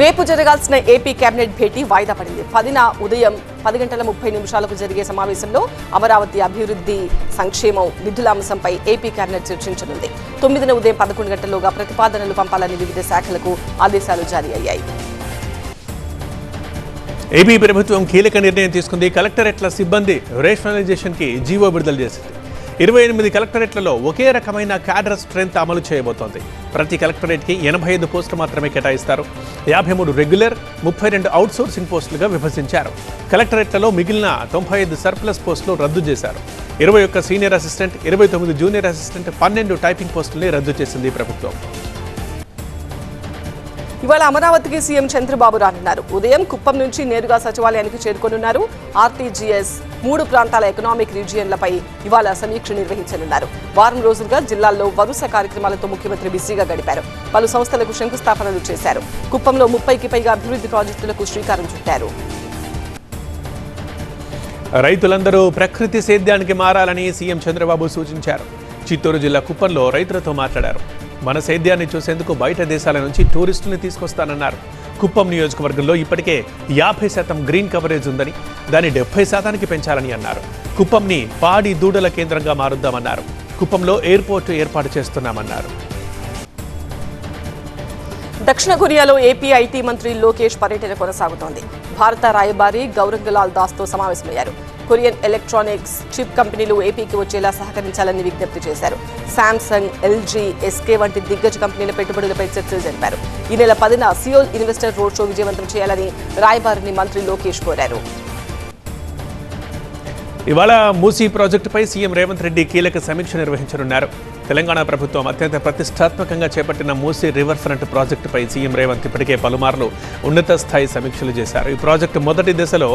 రేపు జరగాల్సిన AP cabinet భేటీ వాయిదా పడింది. 10న ఉదయం 10:30 జరిగే సమావేశంలో అమరావతి అభివృద్ధి, సంక్షేమం, నిధుల అంశంపై ఏపీ కేబినెట్ చర్చించనుంది. 9న ఉదయం 11 గంటల్లోగా ప్రతిపాదనలు పంపాలని వివిధ శాఖలకు ఆదేశాలు జారీ అయ్యాయి. ఏపీ ప్రభుత్వం కీలక నిర్ణయం తీసుకుంది. కలెక్టరేట్ల సిబ్బంది రేషనలైజేషన్కి జీవో విడుదల చేసింది. 28 కలెక్టరేట్లలో ఒకే రకమైన క్యాడర్ స్ట్రెంత్ అమలు చేయబోతోంది. ప్రతి కలెక్టరేట్కి 85 పోస్టులు మాత్రమే కేటాయిస్తారు. 53 రెగ్యులర్, 32 అవుట్సోర్సింగ్ పోస్టులుగా విభజించారు. కలెక్టరేట్లలో మిగిలిన 95 సర్ప్లస్ పోస్టులు రద్దు చేశారు. 21 senior assistant, 29 junior assistant, 12 typing పోస్టుల్ని రద్దు చేసింది ప్రభుత్వం. ఇవాళ అమరావతికి సీఎం చంద్రబాబు రానున్నారు. ఉదయం కుప్పం నుంచి నేరుగా సచివాలయానికి చేరుకోనున్నారు. ఆర్టీజీఎస్ 3 ప్రాంతాల ఎకనామిక్ రీజియన్లపై ఇవాళ సమీక్ష నిర్వహించనున్నారు. వారం రోజులుగా జిల్లాల్లో వరుస కార్యక్రమాలతో ముఖ్యమంత్రి బిజీగా గడిపారు. పలు సంస్థలకు శంకుస్థాపనలు చేశారు. కుప్పంలో 30కి పైగా అభివృద్ధి ప్రాజెక్టులకు శ్రీకారం చుట్టారు. రైతులందరూ ప్రకృతి సేద్యానికి మారాలని సీఎం చంద్రబాబు సూచించారు. చిత్తూరు జిల్లా కుప్పంలో రైతులతో మాట్లాడారు. మన సేద్యాన్ని చూసేందుకు బయట దేశాల నుంచి టూరిస్టులను తీసుకొస్తానన్నారు. కుప్పం నియోజకవర్గంలో ఇప్పటికే 50% గ్రీన్ కవరేజ్ ఉందని, దాన్ని 70%కి పెంచాలని అన్నారు. కుప్పంని పాడి దూడల కేంద్రంగా మారుద్దామన్నారు. కుప్పంలో ఎయిర్పోర్టు ఏర్పాటు చేస్తున్నామన్నారు. దక్షిణ కొరియాలో ఏపీ ఐటీ మంత్రి లోకేష్ పర్యటన కొనసాగుతోంది. భారత రాయబారి గౌరంగలాల్ దాస్తో సమావేశమయ్యారు. కొరియన్ ఎలక్ట్రానిక్స్, చిప్ కంపెనీలు ఏపీకి వచ్చేలా సహకరించాలని విజ్ఞప్తి చేశారు. శాంసంగ్, ఎల్జీ, ఎస్కే వంటి దిగ్గజ కంపెనీల పెట్టుబడులపై చర్చలు జరిపారు. ఈ నెల 10న సియోల్ ఇన్వెస్టర్ రోడ్ షో విజయవంతం చేయాలని రాయబారిని మంత్రి లోకేష్ కోరారు. ఇవాళ మూసీ ప్రాజెక్టుపై సీఎం రేవంత్ రెడ్డి కీలక సమీక్ష నిర్వహించనున్నారు. తెలంగాణ ప్రభుత్వం అత్యంత ప్రతిష్టాత్మకంగా చేపట్టిన మూసీ రివర్ ఫ్రంట్ ప్రాజెక్టుపై సీఎం రేవంత్ ఇప్పటికే పలుమార్లు ఉన్నత స్థాయి సమీక్షలు చేశారు. ఈ ప్రాజెక్టు మొదటి దశలో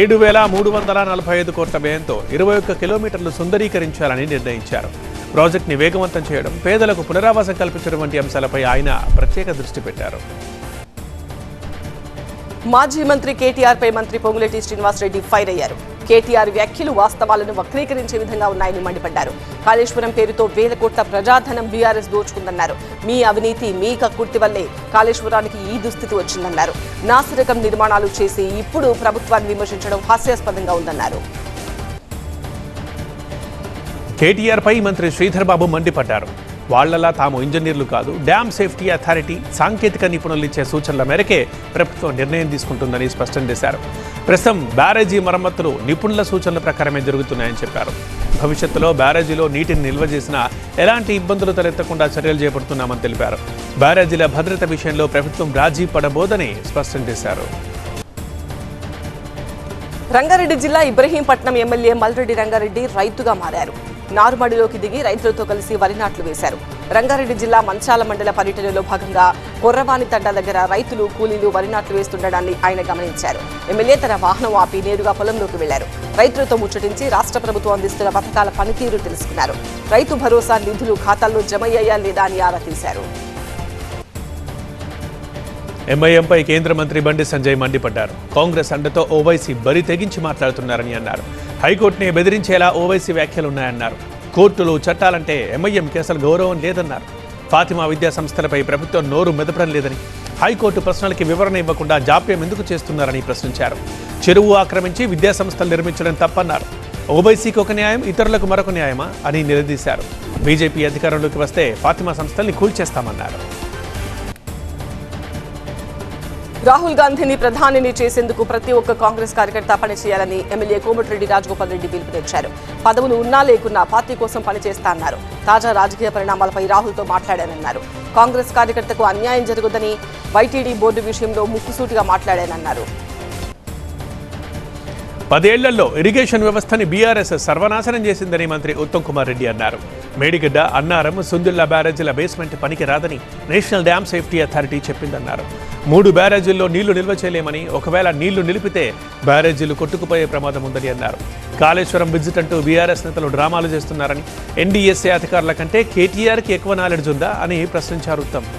7,345 కోట్ల వ్యయంతో 21 కిలోమీటర్లు సుందరీకరించాలని నిర్ణయించారు. ప్రాజెక్టుని వేగవంతం చేయడం, పేదలకు పునరావాసం కల్పించడం వంటి అంశాలపై ఆయన ప్రత్యేక దృష్టి పెట్టారు. మాజీ మంత్రి కేటీఆర్ పై మంత్రి పొంగులేటి శ్రీనివాసరెడ్డి ఫైర్ అయ్యారు. కేటీఆర్ వ్యాఖ్యలు వాస్తవాలను వక్రీకరించే విధంగా ఉన్నాయని మండిపడ్డారు. కాళేశ్వరం పేరుతో వేల కోట్ల ప్రజాధనం బీఆర్ఎస్ దోచుకుందన్నారు. మీ అవినీతి, మీ కక్కుర్తి వల్లే కాళేశ్వరానికి ఈ దుస్థితి వచ్చిందన్నారు. నాసిరకం నిర్మాణాలు చేసి ఇప్పుడు ప్రభుత్వాన్ని విమర్శించడం హాస్యాస్పదంగా ఉందన్నారు. కేటీఆర్ పై మంత్రి శ్రీధర్ బాబు మండిపడ్డారు. వాళ్లలా తాము ఇంజనీర్లు కాదు, డ్యామ్ సేఫ్టీ అథారిటీ సాంకేతిక నిపుణులు ఇచ్చే సూచనల మేరకే ప్రభుత్వం నిర్ణయం తీసుకుంటుందని స్పష్టం చేశారు. ప్రస్తుతం బ్యారేజీ మరమ్మతులు నిపుణుల సూచనల ప్రకారమే జరుగుతున్నాయని చెప్పారు. భవిష్యత్తులో బ్యారేజీలో నీటిని నిల్వ చేసినా ఎలాంటి ఇబ్బందులు తలెత్తకుండా చర్యలు చేపడుతున్నామని తెలిపారు. బ్యారేజీల భద్రత విషయంలో ప్రభుత్వం రాజీ పడబోదని స్పష్టం చేశారు. రంగారెడ్డి జిల్లా ఇబ్రహీంపట్నం ఎమ్మెల్యే మల్రెడ్డి రంగారెడ్డి రైతుగా మారారు. నారుమడిలోకి దిగి రైతులతో కలిసి వరి నాట్లు వేశారు. రంగారెడ్డి జిల్లా మంచాల మండల పర్యటనలో భాగంగా కొర్రవాణి తండ దగ్గర రైతులు, కూలీలు వరి నాట్లు వేస్తుండడాన్ని ఆయన గమనించారు. ఎమ్మెల్యే తన వాహనం ఆపి నేరుగా పొలంలోకి వెళ్లారు. రైతులతో ముచ్చటించి రాష్ట్ర ప్రభుత్వం అందిస్తున్న పథకాల పనితీరు తెలుసుకున్నారు. రైతు భరోసా నిధులు ఖాతాల్లో జమయ్యాయా లేదా అని ఆరా తీశారు. ఎంఐఎంపై కేంద్ర మంత్రి బండి సంజయ్ మండిపడ్డారు. కాంగ్రెస్ అండతో ఓవైసీ బరి తెగించి మాట్లాడుతున్నారని అన్నారు. హైకోర్టుని బెదిరించేలా ఓవైసీ వ్యాఖ్యలున్నాయన్నారు. కోర్టులు, చట్టాలంటే ఎంఐఎంకి అసలు గౌరవం లేదన్నారు. ఫాతిమా విద్యా సంస్థలపై ప్రభుత్వం నోరు మెదపడం లేదని, హైకోర్టు ప్రశ్నలకి వివరణ ఇవ్వకుండా జాప్యం ఎందుకు చేస్తున్నారని ప్రశ్నించారు. చెరువు ఆక్రమించి విద్యా సంస్థలు నిర్మించడం తప్పన్నారు. ఓవైసీకి ఒక న్యాయం, ఇతరులకు మరొక న్యాయమా అని నిలదీశారు. బీజేపీ అధికారంలోకి వస్తే ఫాతిమా సంస్థల్ని కూల్చేస్తామన్నారు. రాహుల్ గాంధీని ప్రధానిని చేసేందుకు ప్రతి ఒక్క కాంగ్రెస్ కార్యకర్త పనిచేయాలని ఎమ్మెల్యే కోమటిరెడ్డి రాజగోపాల్ రెడ్డి పిలుపునిచ్చారు. పదవులు ఉన్నా లేకున్నా పార్టీ కోసం పనిచేస్తా అన్నారు. తాజా రాజకీయ పరిణామాలపై రాహుల్తో మాట్లాడానన్నారు. కాంగ్రెస్ కార్యకర్తకు అన్యాయం జరగదని, వైటీడీ బోర్డు విషయంలో ముక్కుసూటిగా మాట్లాడానన్నారు. 10 ఏళ్లలో ఇరిగేషన్ వ్యవస్థని బీఆర్ఎస్ సర్వనాశనం చేసిందని మంత్రి ఉత్తమ్ కుమార్ రెడ్డి అన్నారు. మేడిగడ్డ, అన్నారం, సుందిళ్ల బ్యారేజీల బేస్మెంట్ పనికి రాదని నేషనల్ డ్యామ్ సేఫ్టీ అథారిటీ చెప్పిందన్నారు. 3 బ్యారేజీల్లో నీళ్లు నిల్వ చేయలేమని, ఒకవేళ నీళ్లు నిలిపితే బ్యారేజీలు కొట్టుకుపోయే ప్రమాదం ఉందని అన్నారు. కాళేశ్వరం విజిట్ అంటూ బీఆర్ఎస్ నేతలు డ్రామాలు చేస్తున్నారని, ఎన్డీఎస్ఏ అధికారుల కంటే కేటీఆర్కి ఎక్కువ నాలెడ్జ్ ఉందా అని ప్రశ్నించారు ఉత్తమ్.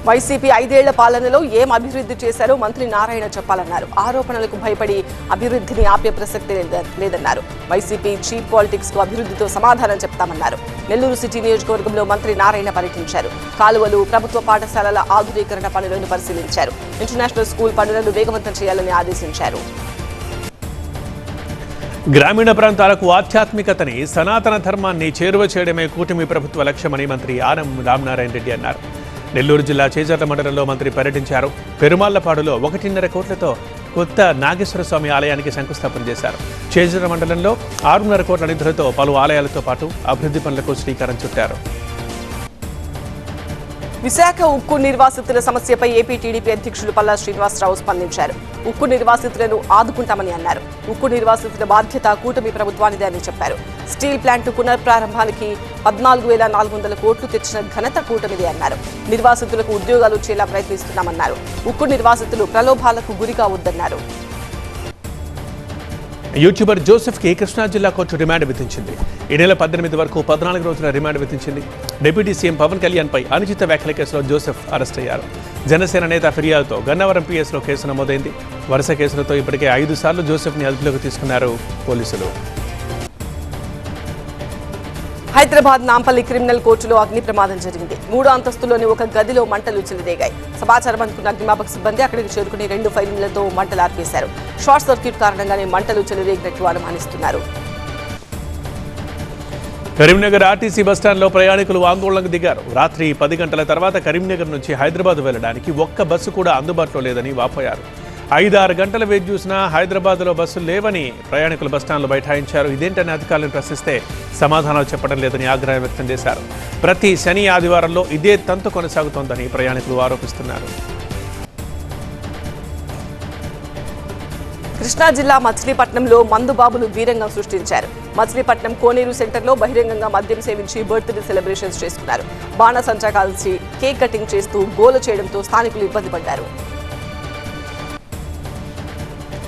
వైసీపీ 5 ఏళ్ల పాలనలో ఏం అభివృద్ధి చేశారో మంత్రి నారాయణ చెప్పాలన్నారు. ఆరోపణలకు భయపడి అభివృద్ధిని ఆపే ప్రసక్తి లేదన్నారు. వైసీపీ చీప్ పాలిటిక్స్ కు అభివృద్ధితో సమాధానం చెప్తామన్నారు. నెల్లూరు సిటీ నియోజకవర్గంలో మంత్రి నారాయణ పర్యటించారు. కాలువలు, ప్రభుత్వ పాఠశాలల ఆధునీకరణ పనులను పరిశీలించారు. ఇంటర్నేషనల్ స్కూల్ పనులను వేగవంతం చేయాలని ఆదేశించారు. గ్రామీణ ప్రాంతాలకు ఆధ్యాత్మికతని, సనాతన ధర్మాన్ని చేరువ చేయడమే కూటమి ప్రభుత్వ లక్ష్యమని మంత్రి ఆనం రామనారాయణ రెడ్డి అన్నారు. నెల్లూరు జిల్లా చేజర్ల మండలంలో మంత్రి పర్యటించారు. పెరుమాళ్లపాడులో 1.5 కోట్లతో కొత్త నాగేశ్వర స్వామి ఆలయానికి శంకుస్థాపన చేశారు. చేజర్ల మండలంలో 6.5 కోట్ల నిధులతో పలు ఆలయాలతో పాటు అభివృద్ధి పనులకు శ్రీకారం చుట్టారు. విశాఖ ఉక్కు నిర్వాసితుల సమస్యపై ఏపీ టీడీపీ అధ్యక్షులు పల్లా శ్రీనివాసరావు స్పందించారు. ఉక్కు నిర్వాసితులను ఆదుకుంటామని అన్నారు. ఉక్కు నిర్వాసితుల బాధ్యత కూటమి ప్రభుత్వానిదే అని చెప్పారు. స్టీల్ ప్లాంట్ పునఃప్రారంభానికి 14,400 కోట్లు తెచ్చిన ఘనత కూటమిదే అన్నారు. నిర్వాసితులకు ఉద్యోగాలు వచ్చేలా ప్రయత్నిస్తున్నామన్నారు. ఉక్కు నిర్వాసితులు ప్రలోభాలకు గురి కావద్దన్నారు. యూట్యూబర్ జోసెఫ్కి కృష్ణా జిల్లా కోర్టు రిమాండ్ విధించింది. ఈ నెల 18 వరకు 14 రోజుల రిమాండ్ విధించింది. డిప్యూటీ సీఎం పవన్ కళ్యాణ్పై అనుచిత వ్యాఖ్యల కేసులో జోసెఫ్ అరెస్ట్ అయ్యారు. జనసేన నేత ఫిర్యాదుతో గన్నవరం పిఎస్లో కేసు నమోదైంది. వరుస కేసులతో ఇప్పటికే 5 సార్లు జోసెఫ్ని అదుపులోకి తీసుకున్నారు పోలీసులు. హైదరాబాద్ నాంపల్లి క్రిమినల్ కోర్టులో అగ్ని ప్రమాదం జరిగింది. 3వ అంతస్తులోని ఒక గదిలో మంటలు చెలరేగాయి. సమాచారం అందుకున్న అగ్నిమాపక సిబ్బంది అక్కడికి చేరుకుని 2 ఫైర్లతో మంటలు ఆర్పేశారు. షార్ట్ సర్క్యూట్ కారణంగానే మంటలు చెలరేగినట్లు అనుమానిస్తున్నారు. కరీంనగర్ ఆర్టీసీ బస్టాండ్లో ప్రయాణికులు ఆందోళనకు దిగారు. రాత్రి 10 గంటల తర్వాత కరీంనగర్ నుంచి హైదరాబాద్ వెళ్లడానికి ఒక్క బస్సు కూడా అందుబాటులో లేదని వాపోయారు. 5-6 గంటల వేచి చూసినా హైదరాబాద్లో బస్సులు లేవని ప్రయాణికులు బస్టాండ్లో బైఠాయించారు. ఇదేంటని అధికారులను ప్రశ్నిస్తే సమాధానాలు చెప్పడం లేదని ఆగ్రహం వ్యక్తం చేశారు. ప్రతి శని ఆదివారంలో ఇదే తంతు కొనసాగుతోందని ప్రయాణికులు ఆరోపిస్తున్నారు. కృష్ణా జిల్లా మచిలీపట్నంలో మందుబాబులు వీరంగం సృష్టించారు. మచిలీపట్నం కోనేరు సెంటర్లో బహిరంగంగా మద్యం సేవించి బర్త్డే సెలబ్రేషన్స్ చేసుకున్నారు. బాణసంచా కాల్చి కేక్ కటింగ్ చేస్తూ గోల చేయడంతో స్థానికులు ఇబ్బంది పడ్డారు.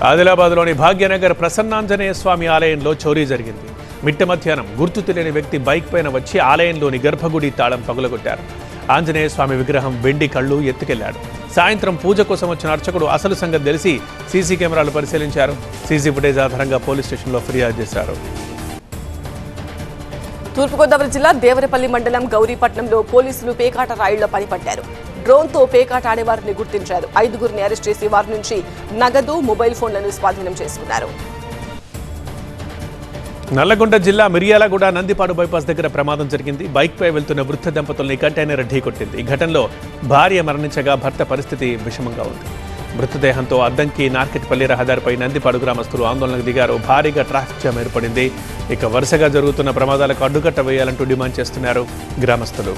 ఆదిలాబాద్లోని భాగ్యనగర్ ప్రసన్నాంజనేయ స్వామి ఆలయంలో చోరీ జరిగింది. మిట్ట మధ్యాహ్నం గుర్తు తెలియని వ్యక్తి బైక్ పైన వచ్చి ఆలయంలోని గర్భగుడి తాళం పగులగొట్టారు. ఆంజనేయ స్వామి విగ్రహం, వెండి కళ్ళు ఎత్తుకెళ్లాడు. సాయంత్రం పూజ కోసం వచ్చిన అర్చకుడు అసలు సంగతి తెలిసి సీసీ కెమెరాలు పరిశీలించారు. సీసీ ఫుటేజ్ ఆధారంగా పోలీస్ స్టేషన్లో ఫిర్యాదు చేశారు. తూర్పుగోదావరి జిల్లా దేవరపల్లి మండలం గౌరీపట్నంలో పోలీసులు పేకాట రాయిళ్ల పనిపట్టారు. డ్రోన్తో పేకాట ఆడేవారిని గుర్తించారు. 5గురిని అరెస్ట్ చేసి వారి నుంచి నగదు, మొబైల్ ఫోన్లను స్వాధీనం చేసుకున్నారు. నల్లగొండ జిల్లా మిర్యాలగూడ నందిపాడు బైపాస్ దగ్గర ప్రమాదం జరిగింది. బైక్పై వెళ్తున్న వృద్ధ దంపతుల్ని కంటైనర్ ఢీకొట్టింది. ఈ ఘటనలో భార్య మరణించగా భర్త పరిస్థితి విషమంగా ఉంది. మృతదేహంతో అద్దంకి నార్కెట్పల్లి రహదారిపై నందిపాడు గ్రామస్తులు ఆందోళనకు దిగారు. భారీగా ట్రాఫిక్ జామ్ ఏర్పడింది. ఇక వరుసగా జరుగుతున్న ప్రమాదాలకు అడ్డుకట్ట వేయాలంటూ డిమాండ్ చేస్తున్నారు గ్రామస్తులు.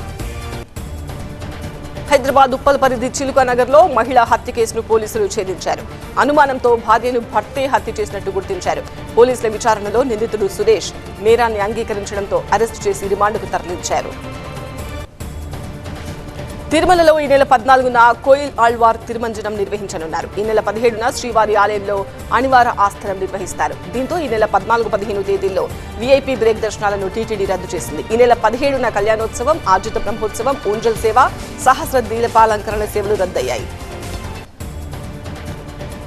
హైదరాబాద్ ఉప్పల్ పరిధి చిలుక నగర్లో మహిళా హత్య కేసును పోలీసులు ఛేదించారు. అనుమానంతో భార్యను భర్తే హత్య చేసినట్టు గుర్తించారు. పోలీసుల విచారణలో నిందితుడు సురేష్ నేరాన్ని అంగీకరించడంతో అరెస్టు చేసి రిమాండ్కు తరలించారు. తిరుమలలో ఈ నెల 14న కోయిల్ ఆళ్వార్ తిరుమంజనం నిర్వహించనున్నారు. ఈ నెల 17న శ్రీవారి ఆలయంలో అనివార ఆస్థానం నిర్వహిస్తారు. దీంతో ఈ నెల 14-15 తేదీల్లో వీఐపీ బ్రేక్ దర్శనాలను టీటీడీ రద్దు చేసింది. ఈ నెల 17న కళ్యాణోత్సవం, ఆర్జిత బ్రహ్మోత్సవం, ఊంజల్ సేవ, సహస్ర దీపాలంకరణ సేవలు రద్దయ్యాయి.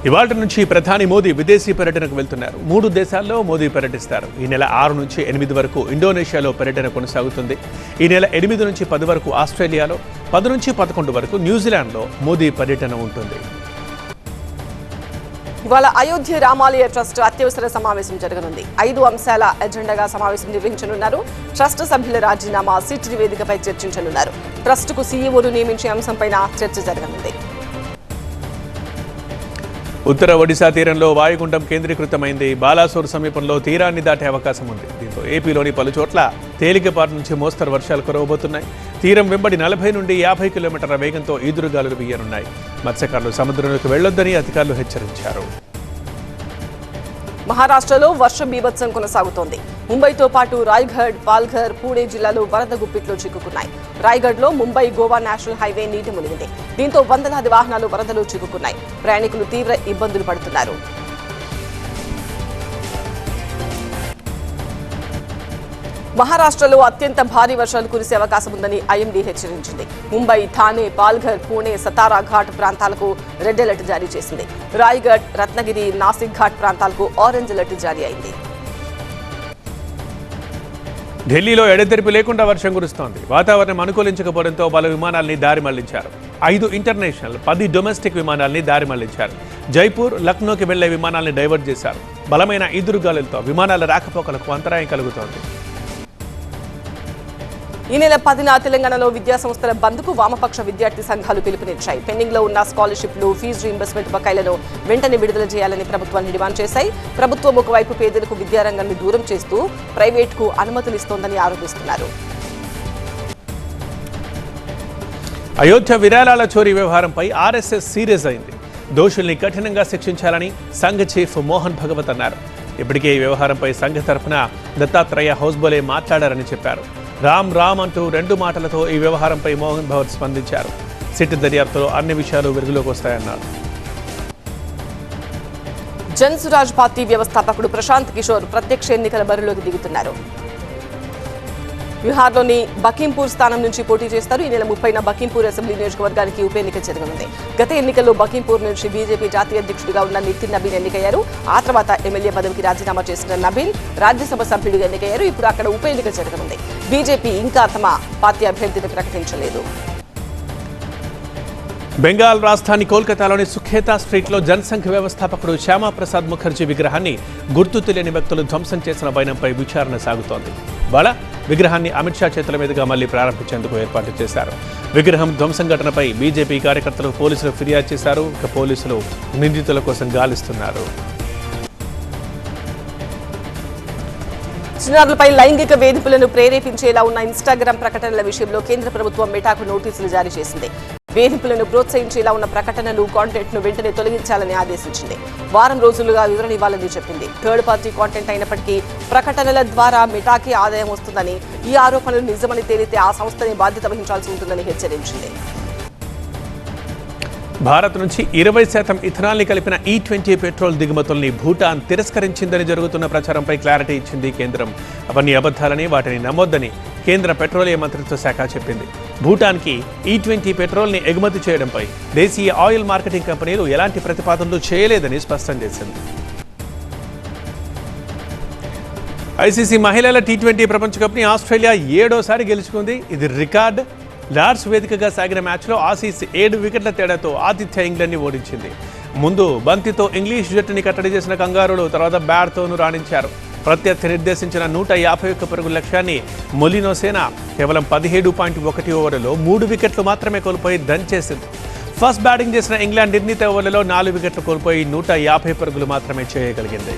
ఇవాళ నుంచి ప్రధాని మోదీ విదేశీ పర్యటనకు వెళ్తున్నారు. 3 దేశాల్లో మోదీ పర్యటిస్తారు. ఈ నెల 6 నుంచి 8 వరకు ఇండోనేషియాలో పర్యటన కొనసాగుతుంది. ఈ నెల 8 నుంచి 10 వరకు ఆస్ట్రేలియాలో, 10 నుంచి 11 వరకు న్యూజిలాండ్లో మోదీ పర్యటన ఉంటుంది. ఇవాళ అయోధ్య రామాలయ ట్రస్ట్ అత్యవసర సమావేశం జరగనుంది. 5 అంశాల ఎజెండాగా సమావేశం నిర్వహించనున్నారు. ట్రస్ట్ సభ్యుల రాజీనామా, సిట్ నివేదికపై చర్చించనున్నారు. ట్రస్టుకు సీఈఓను నియమించే అంశంపైన చర్చ జరగనుంది. ఉత్తర ఒడిశా తీరంలో వాయుగుండం కేంద్రీకృతమైంది. బాలాసోర్ సమీపంలో తీరాన్ని దాటే అవకాశం ఉంది. దీంతో ఏపీలోని పలు చోట్ల తేలికపాటి నుంచి మోస్తరు వర్షాలు కురవబోతున్నాయి. తీరం వెంబడి 40 నుండి 50 కిలోమీటర్ల వేగంతో ఈదురుగాలులు వీయనున్నాయి. మత్స్యకారులు సముద్రంలోకి వెళ్లొద్దని అధికారులు హెచ్చరించారు. మహారాష్ట్రలో వర్షం బీభత్సం కొనసాగుతోంది. ముంబైతో పాటు రాయ్గఢ్, పాల్ఘర్, పూణే జిల్లాలో వరద గుప్పిట్లో చిక్కుకున్నాయి. రాయ్గఢ్లో ముంబై గోవా నేషనల్ హైవే నీటి మునిగింది. దీంతో వందలాది వాహనాలు వరదలో చిక్కుకున్నాయి. ప్రయాణికులు తీవ్ర ఇబ్బందులు పడుతున్నారు. మహారాష్ట్రలో అత్యంత భారీ వర్షాలు కురిసే అవకాశం ఉందని ఐఎండీ హెచ్చరించింది. ముంబై, థానే, పాల్ఘర్, పూణే, సతారా ఘాట్ ప్రాంతాలకు రెడ్ అలర్ట్ జారీ చేసింది. రాయ్గఢ్, రత్నగిరి, నాసిక్ ఘాట్ ప్రాంతాలకు ఆరెంజ్ అలర్ట్ జారీ అయింది. ఢిల్లీలో ఎడతెరిపి లేకుండా వర్షం కురుస్తోంది. వాతావరణం అనుకూలించకపోవడంతో పలు విమానాల్ని దారి మళ్లించారు. 5 ఇంటర్నేషనల్, 10 డొమెస్టిక్ విమానాల్ని దారి మళ్లించారు. జైపూర్, లక్నోకి వెళ్లే విమానాల్ని డైవర్ట్ చేశారు. బలమైన ఈదురుగాలులతో విమానాల రాకపోకలకు అంతరాయం కలుగుతోంది. ఈ నెల 10న తెలంగాణలో విద్యాసంస్థల బంద్కు వామపక్ష విద్యార్థి సంఘాలు పిలుపునిచ్చాయి. పెండింగ్లో ఉన్న స్కాలర్షిప్లు, ఫీజు రీయింబర్స్మెంట్ బకాయిలను వెంటనే విడుదల చేయాలని ప్రభుత్వాన్ని డిమాండ్ చేశాయి. ప్రభుత్వం ఒకవైపు పేదలకు విద్యారంగాన్ని దూరం చేస్తూ ప్రైవేట్కు అనుమతులు ఇస్తోందని ఆరోపిస్తున్నారు. అయోధ్య విరాళాల చోరీ వ్యవహారంపై ఆర్ఎస్ఎస్ సీరియస్ అయింది. దోషుల్ని కఠినంగా శిక్షించాలని సంఘ్ చీఫ్ మోహన్ భగవత్ అన్నారు. ఇప్పటికే ఈ వ్యవహారంపై సంఘ తరఫున దత్తాత్రేయ హౌస్బోలే మాట్లాడారని చెప్పారు. రామ్ రామ్ అంటూ 2 మాటలతో ఈ వ్యవహారంపై మోహన్ భగవత్ స్పందించారు. సిట్ దర్యాప్తులో అన్ని విషయాలు వెలుగులోకి వస్తాయన్నారు. జన్సురాజ్ పార్టీ వ్యవస్థాపకుడు ప్రశాంత్ కిషోర్ ప్రత్యక్ష ఎన్నికల బరిలోకి దిగుతున్నారు. బీహార్లోని బకీంపూర్ స్థానం నుంచి పోటీ చేస్తారు. ఈ నెల 30న బకీంపూర్ అసెంబ్లీ నియోజకవర్గానికి ఉప ఎన్నిక జరగనుంది. గత ఎన్నికల్లో బకీంపూర్ నుంచి బీజేపీ జాతీయ అధ్యక్షుడిగా ఉన్న నితిన్ నబీన్ ఎన్నికయ్యారు. ఆ తర్వాత ఎమ్మెల్యే పదవికి రాజీనామా చేసిన నబీన్ రాజ్యసభ సభ్యుడిగా ఎన్నికయ్యారు. ఇప్పుడు అక్కడ ఉప ఎన్నిక జరగనుంది. బీజేపీ ఇంకా తమ పార్టీ అభ్యర్థిని ప్రకటించలేదు. బెంగాల్ రాజధాని కోల్కతాలోని సుఖేతా స్ట్రీట్లో జనసంఘ్ వ్యవస్థాపకుడు శ్యామాప్రసాద్ ముఖర్జీ విగ్రహాన్ని గుర్తు తెలియని వ్యక్తులు ధ్వంసం చేసిన వైనంపై విచారణ సాగుతోంది. వాళ్ళ విగ్రహాన్ని అమిత్ షా చేతుల మీదుగా మళ్లీ ప్రారంభించేందుకు ఏర్పాటు చేశారు. విగ్రహం ధ్వంసం ఘటనపై బీజేపీ కార్యకర్తలు పోలీసులు ఫిర్యాదు చేశారు. ఇక పోలీసులు నిందితుల కోసం గాలిస్తున్నారు. చిన్నారులపై లైంగిక వేధింపులను ప్రేరేపించేలా ఉన్న ఇన్స్టాగ్రామ్ ప్రకటనల విషయంలో కేంద్ర ప్రభుత్వం మెటాకు నోటీసులు జారీ చేసింది. వేధింపులను ప్రోత్సహించేలా ఉన్న ప్రకటనలు, కాంటెంట్ను వెంటనే తొలగించాలని ఆదేశించింది. వారం రోజులుగా వివరణ ఇవ్వాలని చెప్పింది. థర్డ్ పార్టీ కాంటెంట్ అయినప్పటికీ ప్రకటనల ద్వారా మెటాకి ఆదాయం వస్తుందని, ఈ ఆరోపణలు నిజమని తేలితే ఆ సంస్థనే బాధ్యత వహించాల్సి ఉంటుందని హెచ్చరించింది. భారత్ నుంచి 20% ఇథనాల్ని కలిపిన E20 పెట్రోల్ దిగుమతుల్ని భూటాన్ తిరస్కరించిందని జరుగుతున్న ప్రచారంపై క్లారిటీ ఇచ్చింది కేంద్రం. అవన్నీ అబద్ధాలని, వాటిని నమ్మొద్దని కేంద్ర పెట్రోలియం మంత్రిత్వ శాఖ చెప్పింది. భూటాన్కి E20 పెట్రోల్ని ఎగుమతి చేయడంపై దేశీయ ఆయిల్ మార్కెటింగ్ కంపెనీలు ఎలాంటి ప్రతిపాదనలు చేయలేదని స్పష్టం చేసింది. ఐసీసీ మహిళల T20 ప్రపంచ కప్ని ఆస్ట్రేలియా 7వ గెలుచుకుంది. ఇది రికార్డ్. లార్డ్స్ వేదికగా సాగిన మ్యాచ్లో ఆసీస్ 7 వికెట్ల తేడాతో ఆతిథ్య ఇంగ్లాండ్ని ఓడించింది. ముందు బంతితో ఇంగ్లీష్ జట్టుని కట్టడి చేసిన కంగారులు తర్వాత బ్యాట్తోనూ రాణించారు. ప్రత్యర్థి నిర్దేశించిన 151 పరుగుల లక్ష్యాన్ని మొలినో సేన కేవలం 17.1 ఓవర్లలో 3 వికెట్లు మాత్రమే కోల్పోయి దంచేసింది. ఫస్ట్ బ్యాటింగ్ చేసిన ఇంగ్లాండ్ నిర్ణీత ఓవర్లలో 4 వికెట్లు కోల్పోయి 150 పరుగులు మాత్రమే చేయగలిగింది.